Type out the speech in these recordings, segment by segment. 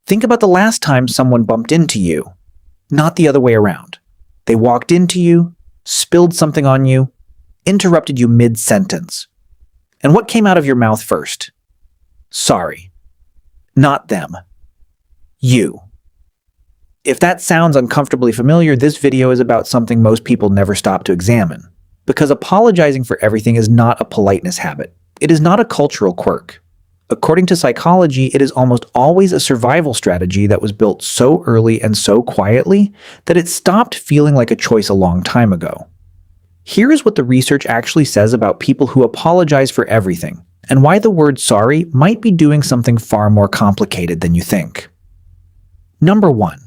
Think about the last time someone bumped into you, not the other way around. They walked into you, spilled something on you, interrupted you mid-sentence. And what came out of your mouth first? Sorry. Not them. You. If that sounds uncomfortably familiar, this video is about something most people never stop to examine. Because apologizing for everything is not a politeness habit. It is not a cultural quirk. According to psychology, it is almost always a survival strategy that was built so early and so quietly that it stopped feeling like a choice a long time ago. Here is what the research actually says about people who apologize for everything, and why the word sorry might be doing something far more complicated than you think. Number 1.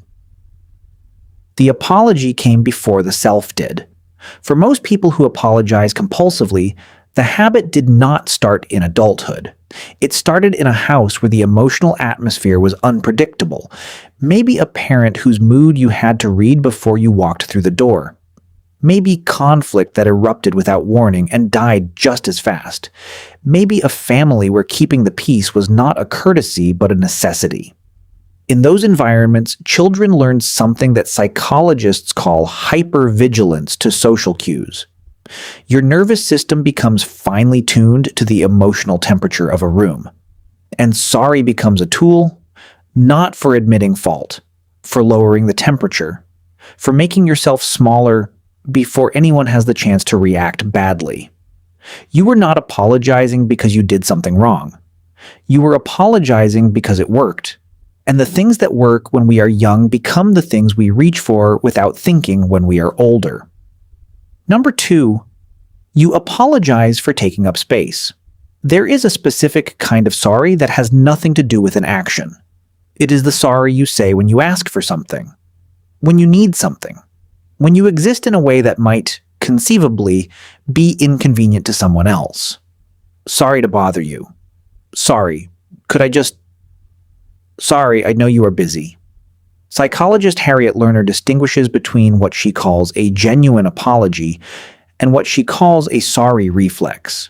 The apology came before the self did. For most people who apologize compulsively, the habit did not start in adulthood. It started in a house where the emotional atmosphere was unpredictable, maybe a parent whose mood you had to read before you walked through the door. Maybe conflict that erupted without warning and died just as fast. Maybe a family where keeping the peace was not a courtesy but a necessity. In those environments, children learned something that psychologists call hypervigilance to social cues. Your nervous system becomes finely tuned to the emotional temperature of a room. And sorry becomes a tool, not for admitting fault, for lowering the temperature, for making yourself smaller before anyone has the chance to react badly. You were not apologizing because you did something wrong. You were apologizing because it worked. And the things that work when we are young become the things we reach for without thinking when we are older. Number 2, you apologize for taking up space. There is a specific kind of sorry that has nothing to do with an action. It is the sorry you say when you ask for something, when you need something, when you exist in a way that might, conceivably, be inconvenient to someone else. Sorry to bother you. Sorry, could I just... Sorry, I know you are busy. Psychologist Harriet Lerner distinguishes between what she calls a genuine apology and what she calls a sorry reflex.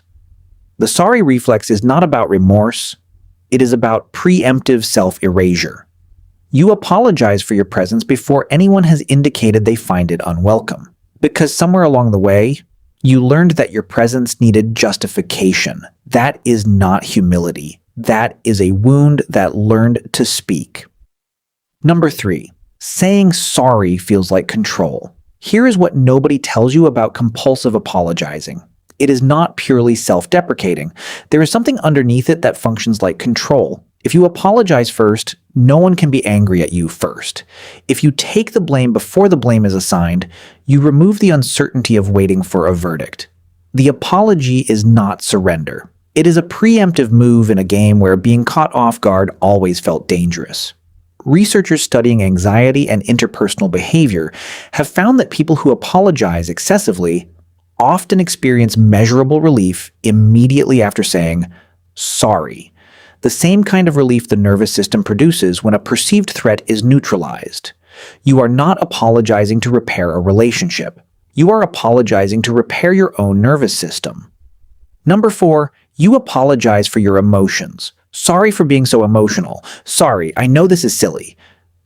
The sorry reflex is not about remorse, it is about preemptive self-erasure. You apologize for your presence before anyone has indicated they find it unwelcome, because somewhere along the way, you learned that your presence needed justification. That is not humility. That is a wound that learned to speak. Number 3, saying sorry feels like control. Here is what nobody tells you about compulsive apologizing. It is not purely self-deprecating. There is something underneath it that functions like control. If you apologize first, no one can be angry at you first. If you take the blame before the blame is assigned, you remove the uncertainty of waiting for a verdict. The apology is not surrender. It is a preemptive move in a game where being caught off guard always felt dangerous. Researchers studying anxiety and interpersonal behavior have found that people who apologize excessively often experience measurable relief immediately after saying, sorry. The same kind of relief the nervous system produces when a perceived threat is neutralized. You are not apologizing to repair a relationship. You are apologizing to repair your own nervous system. Number 4, you apologize for your emotions. Sorry for being so emotional. Sorry, I know this is silly.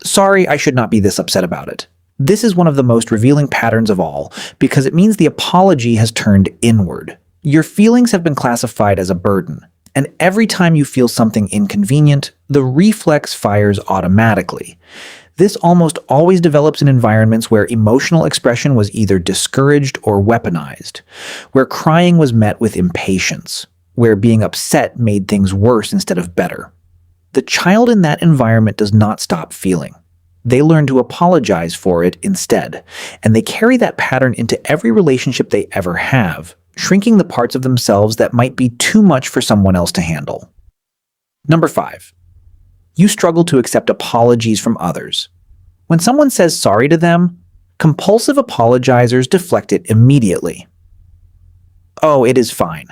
Sorry, I should not be this upset about it. This is one of the most revealing patterns of all, because it means the apology has turned inward. Your feelings have been classified as a burden, and every time you feel something inconvenient, the reflex fires automatically. This almost always develops in environments where emotional expression was either discouraged or weaponized, where crying was met with impatience, where being upset made things worse instead of better. The child in that environment does not stop feeling. They learn to apologize for it instead, and they carry that pattern into every relationship they ever have, shrinking the parts of themselves that might be too much for someone else to handle. Number 5. You struggle to accept apologies from others. When someone says sorry to them, compulsive apologizers deflect it immediately. Oh, it is fine.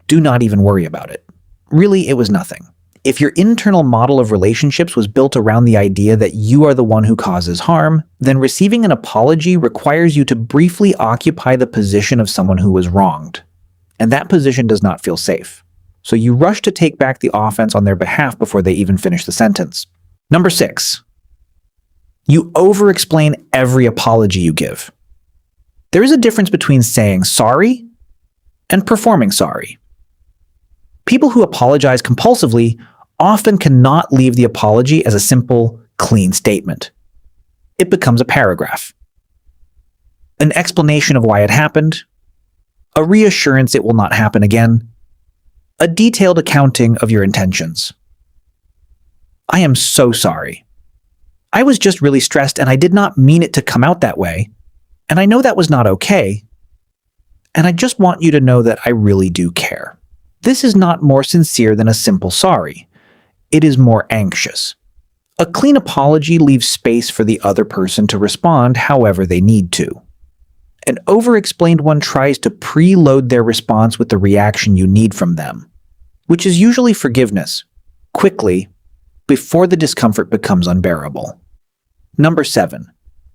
Do not even worry about it. Really, it was nothing. If your internal model of relationships was built around the idea that you are the one who causes harm, then receiving an apology requires you to briefly occupy the position of someone who was wronged. And that position does not feel safe. So you rush to take back the offense on their behalf before they even finish the sentence. Number 6, you over-explain every apology you give. There is a difference between saying sorry and performing sorry. People who apologize compulsively often cannot leave the apology as a simple, clean statement. It becomes a paragraph. An explanation of why it happened, a reassurance it will not happen again, a detailed accounting of your intentions. I am so sorry. I was just really stressed and I did not mean it to come out that way, and I know that was not okay, and I just want you to know that I really do care. This is not more sincere than a simple sorry. It is more anxious. A clean apology leaves space for the other person to respond however they need to. An over-explained one tries to preload their response with the reaction you need from them, which is usually forgiveness, quickly, before the discomfort becomes unbearable. Number 7,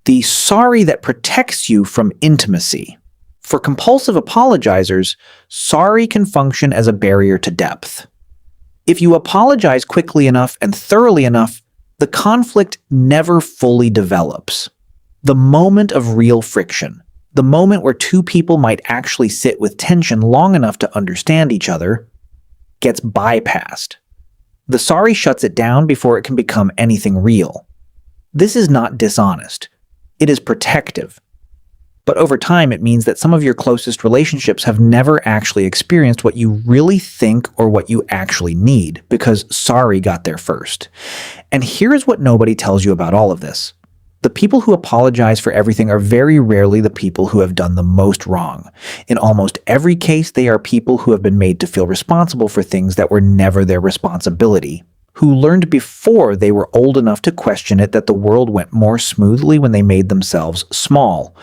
the sorry that protects you from intimacy. For compulsive apologizers, sorry can function as a barrier to depth. If you apologize quickly enough and thoroughly enough, the conflict never fully develops. The moment of real friction, the moment where two people might actually sit with tension long enough to understand each other, gets bypassed. The sorry shuts it down before it can become anything real. This is not dishonest. It is protective. But over time, it means that some of your closest relationships have never actually experienced what you really think or what you actually need, because sorry got there first. And here's what nobody tells you about all of this. The people who apologize for everything are very rarely the people who have done the most wrong. In almost every case, they are people who have been made to feel responsible for things that were never their responsibility, who learned before they were old enough to question it that the world went more smoothly when they made themselves small.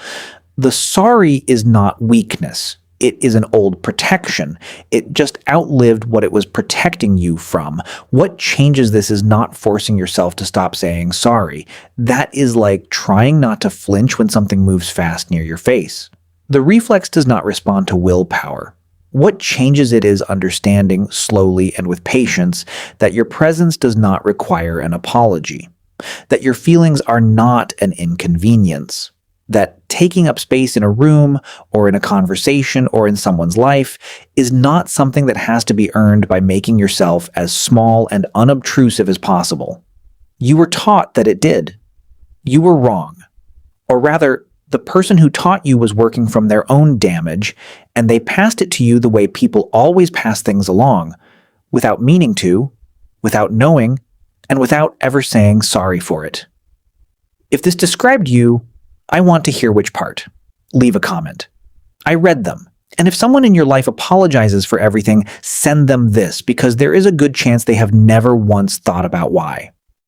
The sorry is not weakness. It is an old protection. It just outlived what it was protecting you from. What changes this is not forcing yourself to stop saying sorry. That is like trying not to flinch when something moves fast near your face. The reflex does not respond to willpower. What changes it is understanding, slowly and with patience, that your presence does not require an apology, that your feelings are not an inconvenience, that taking up space in a room or in a conversation or in someone's life is not something that has to be earned by making yourself as small and unobtrusive as possible. You were taught that it did. You were wrong. Or rather, the person who taught you was working from their own damage, and they passed it to you the way people always pass things along, without meaning to, without knowing, and without ever saying sorry for it. If this described you, I want to hear which part. Leave a comment. I read them. And if someone in your life apologizes for everything, send them this, because there is a good chance they have never once thought about why.